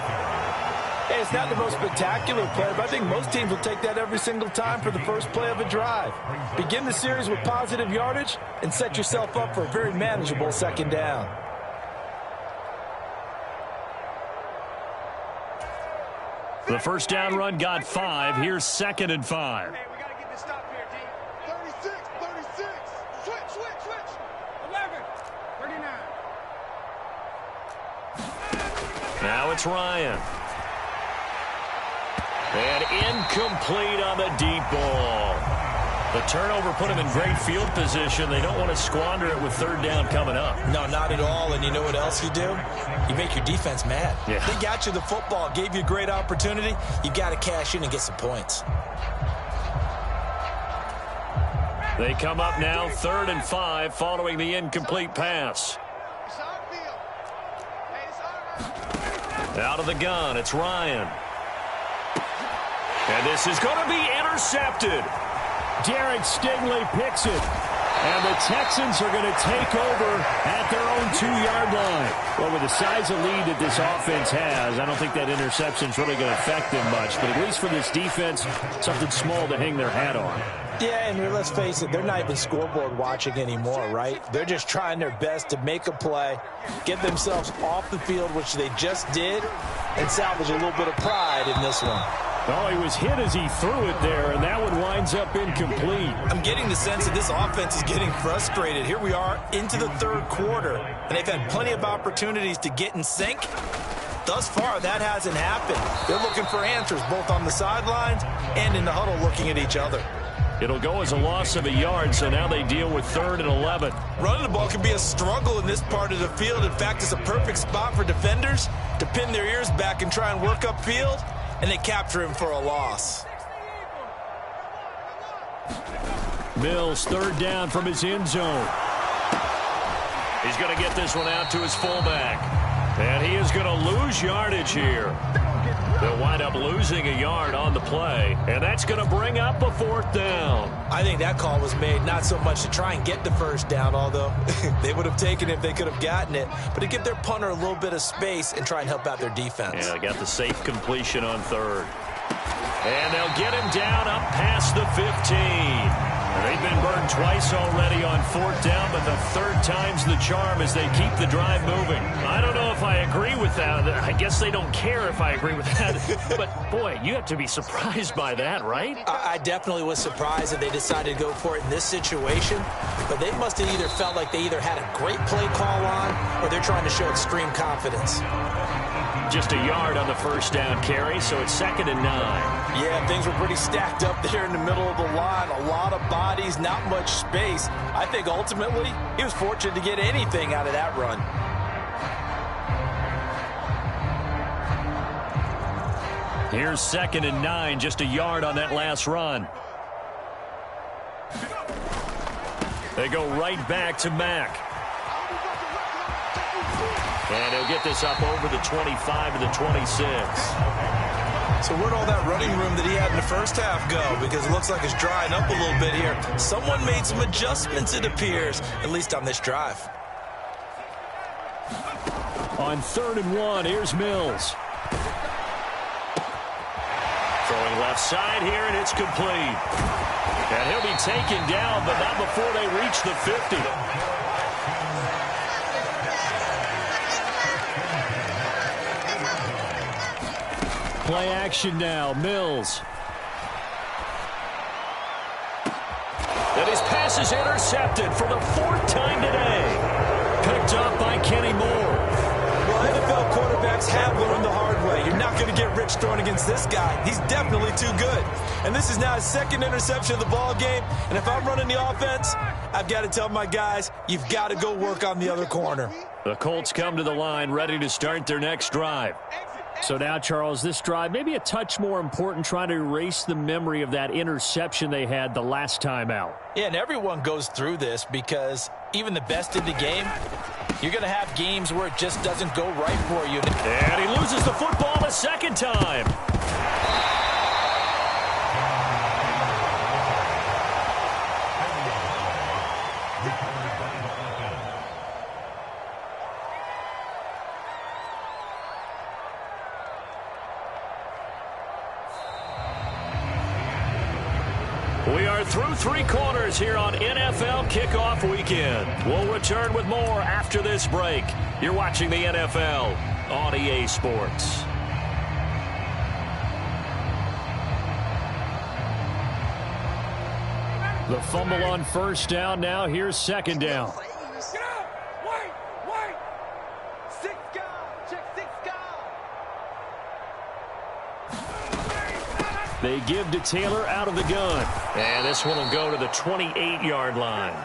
Hey, it's not the most spectacular play, but I think most teams will take that every single time for the first play of a drive. Begin the series with positive yardage and set yourself up for a very manageable second down. The first down run got 5. Here's 2nd and 5. Hey, we got to get this stop here, D. 36, 36. Switch. 11, 39. Now it's Ryan. And incomplete on the deep ball. The turnover put him in great field position. They don't want to squander it with 3rd down coming up. No, not at all. And you know what else you do? You make your defense mad. Yeah. They got you the football, gave you a great opportunity. You got to cash in and get some points. They come up now 3rd and 5 following the incomplete pass. It's our field. Hey, it's our field. Out of the gun, it's Ryan. And this is going to be intercepted. Derek Stingley picks it. And the Texans are going to take over at their own 2-yard line. Well, with the size of lead that this offense has, I don't think that interception is really going to affect them much. But at least for this defense, something small to hang their hat on. Yeah, and let's face it, they're not even scoreboard watching anymore, right? They're just trying their best to make a play, get themselves off the field, which they just did, and salvage a little bit of pride in this one. Oh, he was hit as he threw it there, and that one winds up incomplete. I'm getting the sense that this offense is getting frustrated. Here we are into the 3rd quarter, and they've had plenty of opportunities to get in sync. Thus far, that hasn't happened. They're looking for answers both on the sidelines and in the huddle looking at each other. It'll go as a loss of a yard, so now they deal with 3rd and 11. Running the ball can be a struggle in this part of the field. In fact, it's a perfect spot for defenders to pin their ears back and try and work upfield, and they capture him for a loss. Mills, 3rd down from his end zone. He's going to get this one out to his fullback. And he is going to lose yardage here. They'll wind up losing a yard on the play, and that's going to bring up a 4th down. I think that call was made not so much to try and get the 1st down, although they would have taken it if they could have gotten it, but to give their punter a little bit of space and try and help out their defense. Yeah, they got the safe completion on 3rd. And they'll get him down up past the 15. They've been burned twice already on 4th down, but the 3rd time's the charm as they keep the drive moving. I don't know if I agree with that. I guess they don't care if I agree with that. But, boy, you have to be surprised by that, right? I definitely was surprised that they decided to go for it in this situation, but they must have either felt like they either had a great play call on or they're trying to show extreme confidence. Just a yard on the 1st down carry, so it's 2nd and 9. Yeah, things were pretty stacked up there in the middle of the line. A lot of bodies, not much space. I think ultimately he was fortunate to get anything out of that run. Here's 2nd and 9, just a yard on that last run. They go right back to Mack. And he'll get this up over the 25 to the 26. So where'd all that running room that he had in the first half go? Because it looks like it's drying up a little bit here. Someone made some adjustments, it appears, at least on this drive. On 3rd and 1, here's Mills. Throwing left side here, and it's complete. And he'll be taken down, but not before they reach the 50. Play action now, Mills. And his pass is intercepted for the 4th time today. Picked up by Kenny Moore. Well, NFL quarterbacks have learned the hard way. You're not going to get rich throwing against this guy. He's definitely too good. And this is now his 2nd interception of the ball game. And if I'm running the offense, I've got to tell my guys, you've got to go work on the other corner. The Colts come to the line ready to start their next drive. So now, Charles, this drive maybe a touch more important, trying to erase the memory of that interception they had the last time out. Yeah, and everyone goes through this because even the best in the game, you're going to have games where it just doesn't go right for you. And he loses the football a 2nd time. We are through 3 quarters here on NFL Kickoff Weekend. We'll return with more after this break. You're watching the NFL on EA Sports. The fumble on first down. Now here's second down. Get out! Wait! 6 guard! Check 6 guard! They give to Taylor out of the gun. And this one will go to the 28-yard line.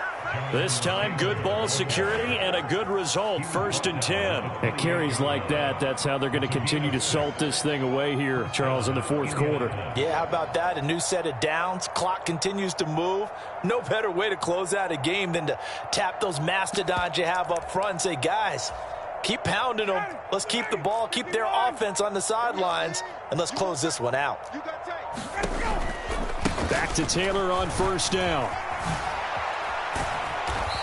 This time, good ball security and a good result. 1st and 10. At carries like that, that's how they're going to continue to salt this thing away here, Charles, in the fourth quarter. Yeah, how about that? A new set of downs. Clock continues to move. No better way to close out a game than to tap those mastodons you have up front and say, guys, keep pounding them. Let's keep the ball, keep their offense on the sidelines, and let's close this one out. Back to Taylor on first down.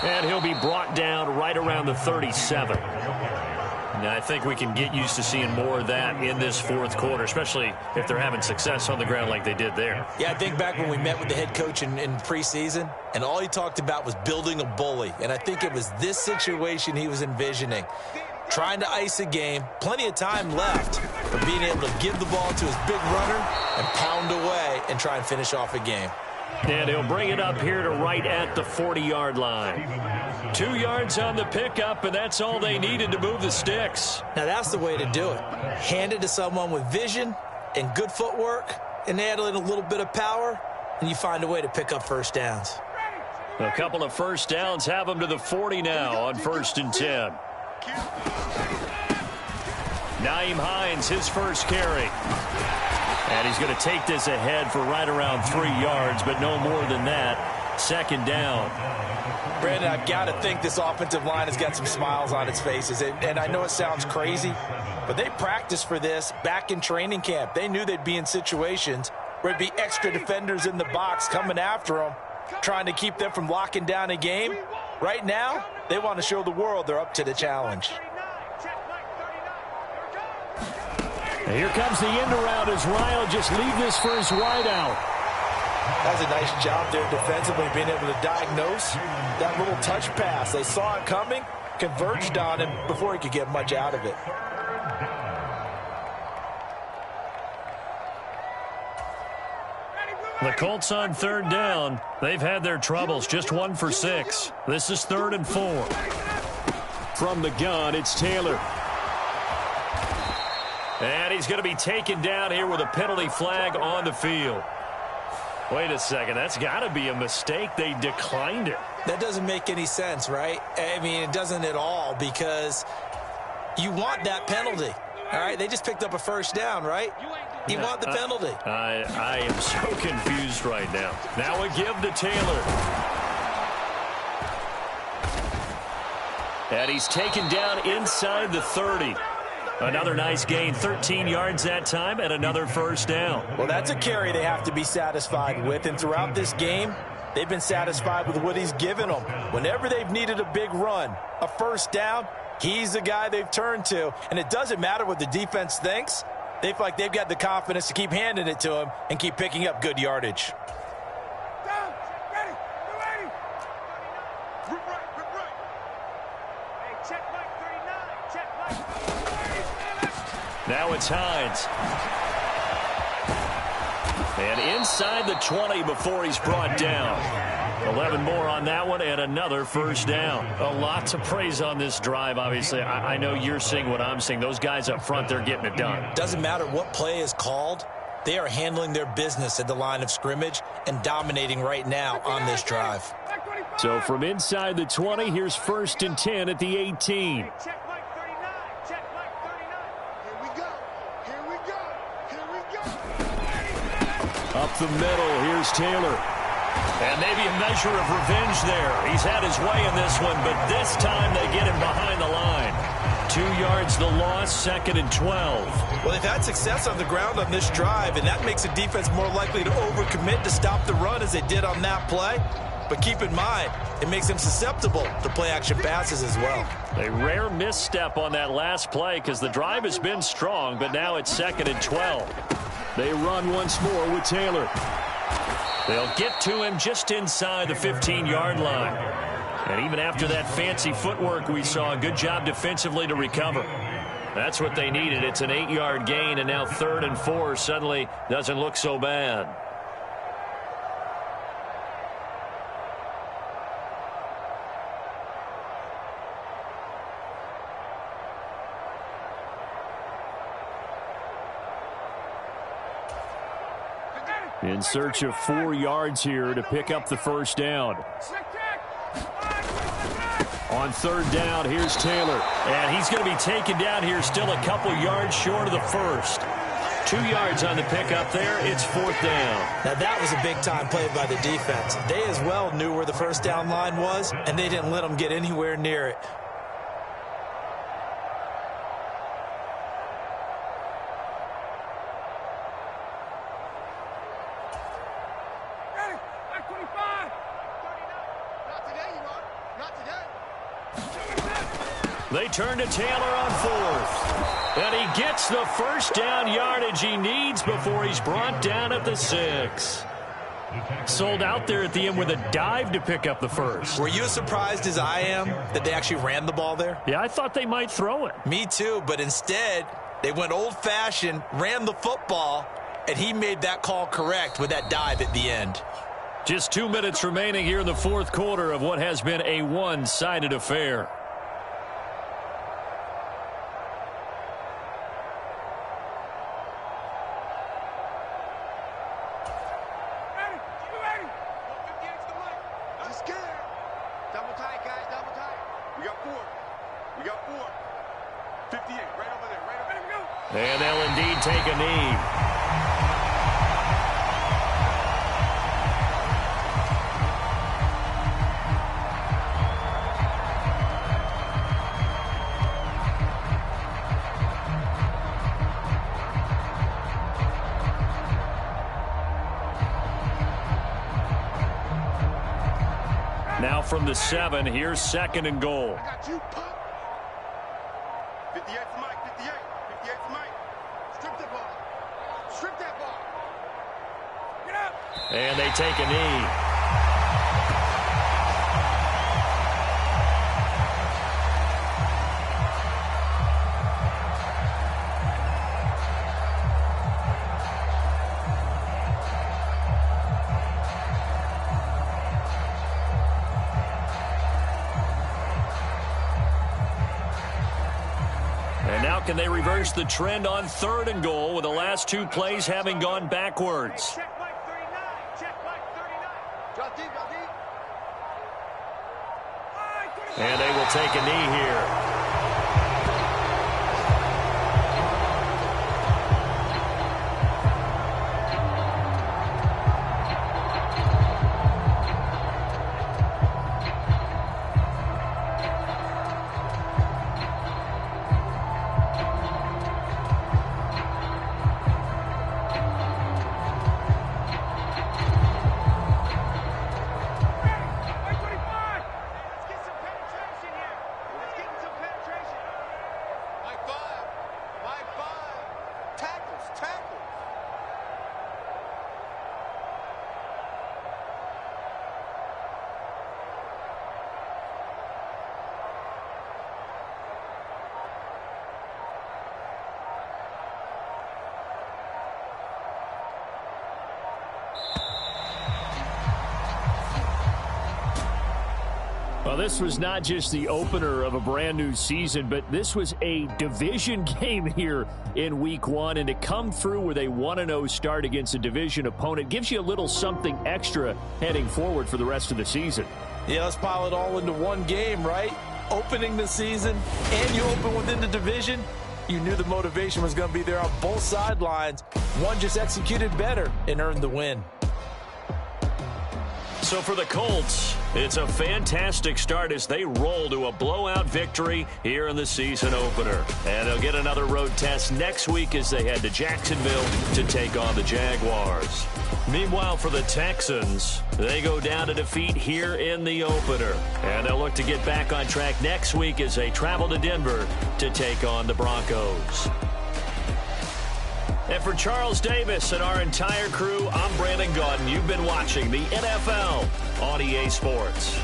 And he'll be brought down right around the 37. Now, I think we can get used to seeing more of that in this fourth quarter, especially if they're having success on the ground like they did there. Yeah, I think back when we met with the head coach in preseason, and all he talked about was building a bully. And I think it was this situation he was envisioning. Trying to ice a game, plenty of time left for being able to give the ball to his big runner and pound away and try and finish off a game. And he'll bring it up here to right at the 40-yard line. 2 yards on the pickup, and that's all they needed to move the sticks. Now, that's the way to do it. Hand it to someone with vision and good footwork, and add in a little bit of power, and you find a way to pick up first downs. A couple of first downs have them to the 40 now on 1st and 10. Nyheim Hines, his first carry. And he's going to take this ahead for right around 3 yards, but no more than that. 2nd down. Brandon, I've got to think this offensive line has got some smiles on its faces. And I know it sounds crazy, but they practiced for this back in training camp. They knew they'd be in situations where there'd be extra defenders in the box coming after them, trying to keep them from locking down a game. Right now, they want to show the world they're up to the challenge. And here comes the end around as Ryan will just leave this for his wide out. That's a nice job there defensively, being able to diagnose that little touch pass. They saw it coming, converged on him before he could get much out of it. The Colts on 3rd down. They've had their troubles, just 1 for 6. This is 3rd and 4. From the gun, it's Taylor. And he's going to be taken down here with a penalty flag on the field. Wait a second, that's got to be a mistake. They declined it. That doesn't make any sense, right? I mean, it doesn't at all, because you want that penalty. All right, they just picked up a first down, right? You want the penalty. I am so confused right now. Now a give to Taylor. And he's taken down inside the 30. Another nice gain, 13 yards that time, and another first down. Well, that's a carry they have to be satisfied with, and throughout this game, they've been satisfied with what he's given them. Whenever they've needed a big run, a first down, he's the guy they've turned to, and it doesn't matter what the defense thinks. They feel like they've got the confidence to keep handing it to him and keep picking up good yardage. Now it's Hines. And inside the 20 before he's brought down. 11 more on that one and another first down. A lot to praise on this drive, obviously. I know you're seeing what I'm seeing. Those guys up front, they're getting it done. Doesn't matter what play is called. They are handling their business at the line of scrimmage and dominating right now on this drive. So from inside the 20, here's 1st and 10 at the 18. Up the middle, here's Taylor. And maybe a measure of revenge there. He's had his way in this one, but this time they get him behind the line. 2 yards the loss, 2nd and 12. Well, they've had success on the ground on this drive, and that makes the defense more likely to overcommit to stop the run as they did on that play. But keep in mind, it makes them susceptible to play-action passes as well. A rare misstep on that last play because the drive has been strong, but now it's 2nd and 12. They run once more with Taylor. They'll get to him just inside the 15-yard line. And even after that fancy footwork we saw, a good job defensively to recover. That's what they needed. It's an 8-yard gain, and now 3rd and 4 suddenly doesn't look so bad. In search of 4 yards here to pick up the first down. On third down, here's Taylor. And he's going to be taken down here still a couple yards short of the first. 2 yards on the pickup there. It's fourth down. Now, that was a big-time play by the defense. They as well knew where the first down line was, and they didn't let them get anywhere near it. They turn to Taylor on fourth. And he gets the first down yardage he needs before he's brought down at the 6. Sold out there at the end with a dive to pick up the first. Were you as surprised as I am that they actually ran the ball there? Yeah, I thought they might throw it. Me too, but instead they went old-fashioned, ran the football, and he made that call correct with that dive at the end. Just 2 minutes remaining here in the fourth quarter of what has been a one-sided affair. And they'll indeed take a knee. Now from the 7, here's second and goal. I got you, pup. 58 for Mike, 58. 58 for Mike. Strip that ball. Strip that ball. Get up. And they take a knee. And now can they reverse the trend on third and goal with the last 2 plays having gone backwards? Check Mike 39. Check Mike 39. Drop deep, drop deep. And they will take a knee here. Well, this was not just the opener of a brand new season, but this was a division game here in week 1. And to come through with a 1-0 start against a division opponent gives you a little something extra heading forward for the rest of the season. Yeah, let's pile it all into one game, right? Opening the season, and you open within the division. You knew the motivation was going to be there on both sidelines. One just executed better and earned the win. So for the Colts, it's a fantastic start as they roll to a blowout victory here in the season opener. And they'll get another road test next week as they head to Jacksonville to take on the Jaguars. Meanwhile, for the Texans, they go down to defeat here in the opener. And they'll look to get back on track next week as they travel to Denver to take on the Broncos. And for Charles Davis and our entire crew, I'm Brandon Gaudin. You've been watching the NFL on EA Sports.